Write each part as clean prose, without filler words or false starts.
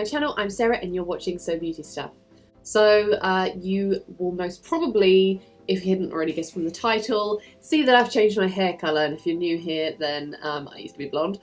my channel. I'm Sarah and you're watching So Beauty Stuff. So you will most probably, if you hadn't already guessed from the title, see that I've changed my hair colour, and if you're new here then I used to be blonde.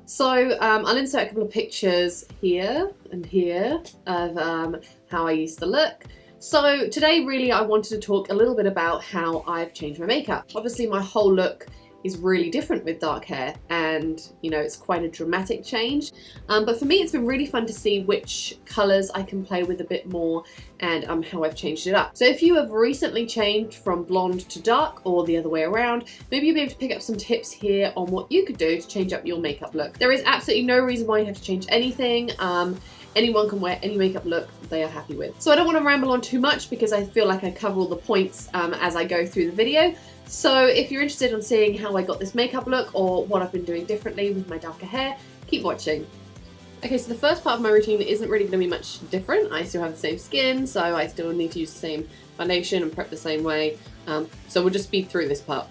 So I'll insert a couple of pictures here and here of how I used to look. So today really I wanted to talk a little bit about how I've changed my makeup. Obviously my whole look is really different with dark hair, and you know, it's quite a dramatic change, but for me it's been really fun to see which colours I can play with a bit more and how I've changed it up. So if you have recently changed from blonde to dark or the other way around, maybe you'll be able to pick up some tips here on what you could do to change up your makeup look. There is absolutely no reason why you have to change anything. Anyone can wear any makeup look they are happy with. So I don't want to ramble on too much because I feel like I cover all the points as I go through the video. So if you're interested in seeing how I got this makeup look or what I've been doing differently with my darker hair, keep watching. Okay, so the first part of my routine isn't really going to be much different. I still have the same skin, so I still need to use the same foundation and prep the same way. So we'll just speed through this part.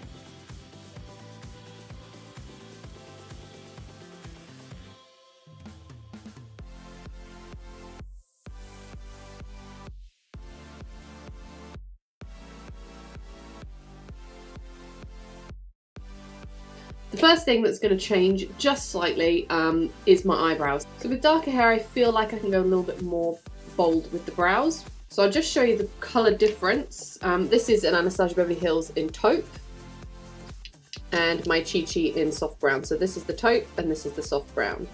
The first thing that's going to change just slightly is my eyebrows. So with darker hair I feel like I can go a little bit more bold with the brows. So I'll just show you the colour difference. This is an Anastasia Beverly Hills in taupe and my Chi Chi in soft brown. So this is the taupe and this is the soft brown.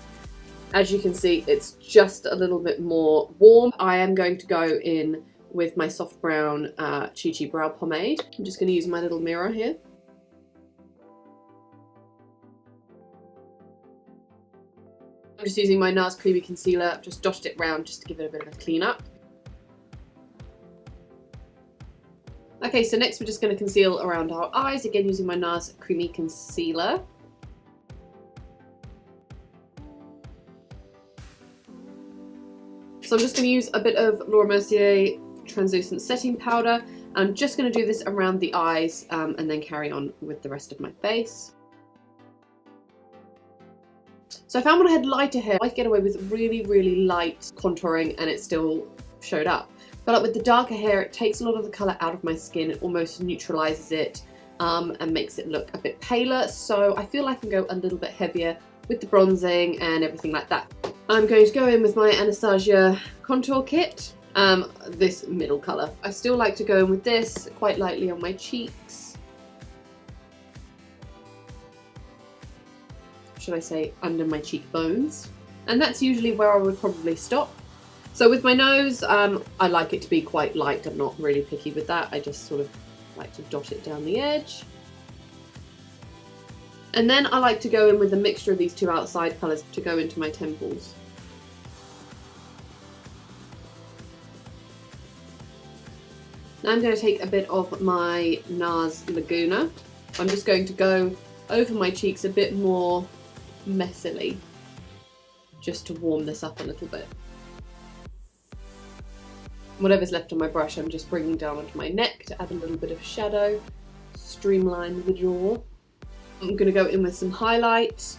As you can see, it's just a little bit more warm. I am going to go in with my soft brown Chi Chi brow pomade. I'm just going to use my little mirror here. I'm just using my NARS Creamy Concealer, I've just dotted it round just to give it a bit of a clean up. Okay, so next we're just going to conceal around our eyes, again using my NARS Creamy Concealer. So I'm just going to use a bit of Laura Mercier translucent setting powder. I'm just going to do this around the eyes and then carry on with the rest of my face. So I found when I had lighter hair, I could get away with really, really light contouring and it still showed up. But like with the darker hair, it takes a lot of the colour out of my skin, it almost neutralises it and makes it look a bit paler. So I feel I can go a little bit heavier with the bronzing and everything like that. I'm going to go in with my Anastasia Contour Kit, this middle colour. I still like to go in with this quite lightly on my cheeks. Should I say under my cheekbones, and that's usually where I would probably stop. So with my nose, I like it to be quite light. I'm not really picky with that. I just sort of like to dot it down the edge. And then I like to go in with a mixture of these two outside colours to go into my temples. Now I'm going to take a bit of my NARS Laguna. I'm just going to go over my cheeks a bit more messily, just to warm this up a little bit. Whatever's left on my brush I'm just bringing down onto my neck to add a little bit of shadow, streamline the jaw. I'm going to go in with some highlight.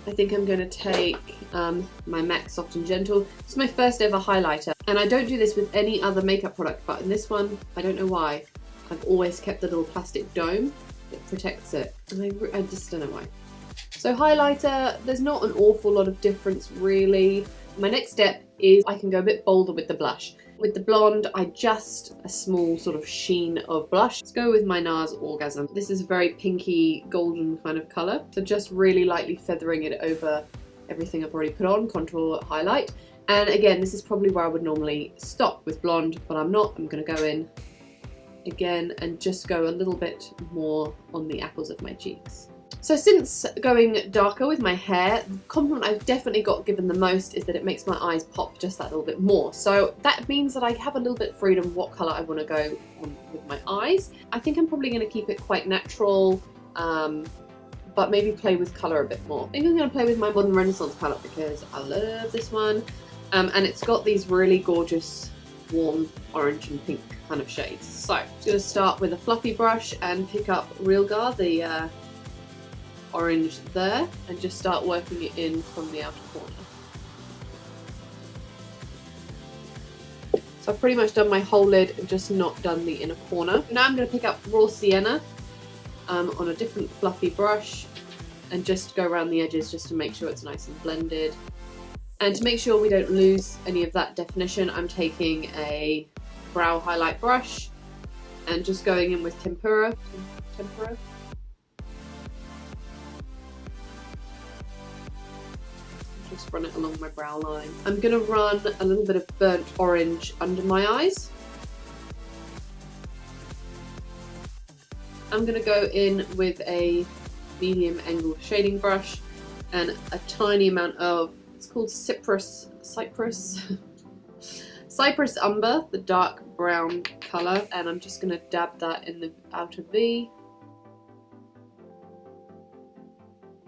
I think I'm going to take my MAC Soft and Gentle. It's my first ever highlighter, and I don't do this with any other makeup product, but in this one, I don't know why, I've always kept the little plastic dome that protects it, and I just don't know why. So highlighter, there's not an awful lot of difference really. My next step is I can go a bit bolder with the blush. With the blonde, I just a small sort of sheen of blush. Let's go with my NARS Orgasm. This is a very pinky golden kind of colour. So just really lightly feathering it over everything I've already put on, contour, highlight. And again, this is probably where I would normally stop with blonde, but I'm not. I'm going to go in again and just go a little bit more on the apples of my cheeks. So since going darker with my hair, the compliment I've definitely got given the most is that it makes my eyes pop just that little bit more. So that means that I have a little bit of freedom what colour I want to go on with my eyes. I think I'm probably going to keep it quite natural, but maybe play with colour a bit more. I think I'm going to play with my Modern Renaissance palette because I love this one. And it's got these really gorgeous warm orange and pink kind of shades. So I'm just going to start with a fluffy brush and pick up Real Guard, the orange there, and just start working it in from the outer corner. So I've pretty much done my whole lid and just not done the inner corner. Now I'm going to pick up raw sienna on a different fluffy brush and just go around the edges just to make sure it's nice and blended. And to make sure we don't lose any of that definition, I'm taking a brow highlight brush and just going in with tempera. Just run it along my brow line. I'm going to run a little bit of burnt orange under my eyes. I'm going to go in with a medium angle shading brush and a tiny amount of, it's called Cypress Umber, the dark brown colour, and I'm just going to dab that in the outer V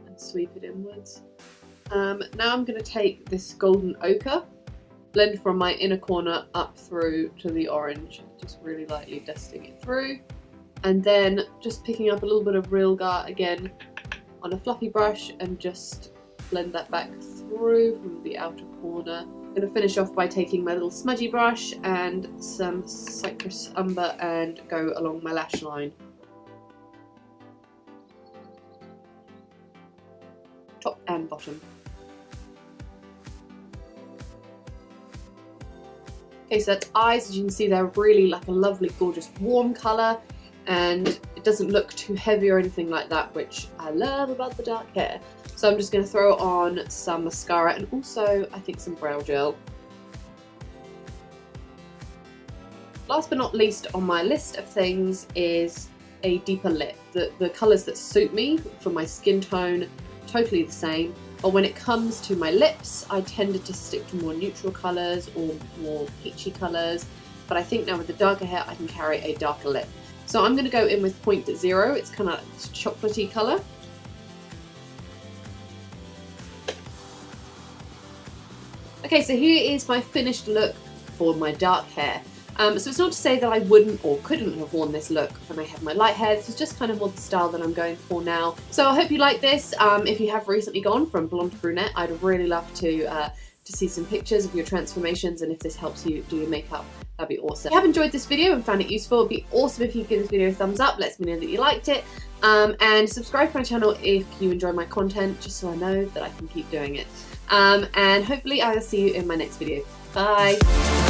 and sweep it inwards. Now I'm going to take this golden ochre, blend from my inner corner up through to the orange, just really lightly dusting it through, and then just picking up a little bit of Real Gar again on a fluffy brush and just blend that back through from the outer corner. I'm going to finish off by taking my little smudgy brush and some Cypress Umber and go along my lash line. Top and bottom. Okay, so that's eyes. As you can see, they're really like a lovely, gorgeous, warm colour, and it doesn't look too heavy or anything like that, which I love about the dark hair. So I'm just going to throw on some mascara and also, I think, some brow gel. Last but not least on my list of things is a deeper lip. The colours that suit me for my skin tone, totally the same. But when it comes to my lips, I tended to stick to more neutral colours or more peachy colours. But I think now with the darker hair, I can carry a darker lip. So I'm going to go in with 0.0. It's kind of chocolatey colour. Okay, so here is my finished look for my dark hair. So it's not to say that I wouldn't or couldn't have worn this look when I had my light hair. This is just kind of more the style that I'm going for now. So I hope you like this. If you have recently gone from blonde to brunette, I'd really love to see some pictures of your transformations, and if this helps you do your makeup, that'd be awesome. If you have enjoyed this video and found it useful, it'd be awesome if you could give this video a thumbs up, lets me know that you liked it, and subscribe to my channel if you enjoy my content, just so I know that I can keep doing it. And hopefully I will see you in my next video. Bye!